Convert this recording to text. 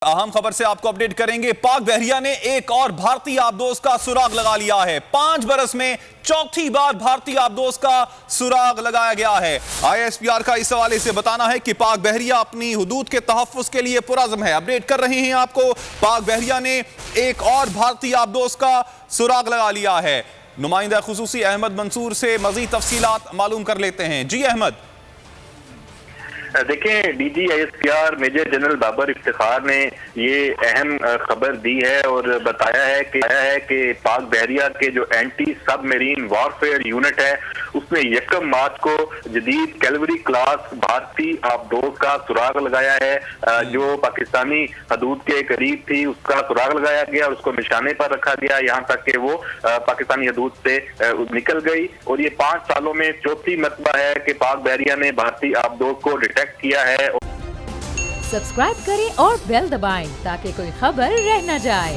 अहम खबर से आपको अपडेट करेंगे। पाक बहरिया ने एक और भारतीय आबदोज का सुराग लगा लिया है। 5 बरस में चौथी बार भारतीय आबदोज का सुराग लगाया गया है। ISPR का इस हवाले से बताना है कि पाक बहरिया अपनी हुदूद के तहफ़्फ़ुज़ के लिए पुरज़्म है। अपडेट कर रहे हैं आपको, पाक बहरिया ने एक और भारतीय आबदोज का सुराग लगा लिया है। नुमाइंदा खुसूसी अहमद मंसूर से मज़ीद तफसीलात मालूम कर लेते हैं। जी अहमद। देखें, DG ISPR major general Babar Iftikhar ने ये अहम खबर दी है और बताया है कि पाक बहरिया के जो एंटी सबमरीन वॉरफेयर यूनिट है उसने 1 मार्च को जदीद कैलवरी क्लास भारतीय आबदोज का सुराग लगाया है। जो पाकिस्तानी हदूद के करीब थी उसका सुराग लगाया गया और उसको निशाने पर रखा गया, यहाँ तक कि वो पाकिस्तानी हदूद से निकल गई। और ये 5 सालों में चौथी मरतबा है कि पाक बहरिया ने भारतीय आबदोज को डिटेक्ट किया है। सब्सक्राइब करें और बेल दबाएं ताकि कोई खबर रह न जाए।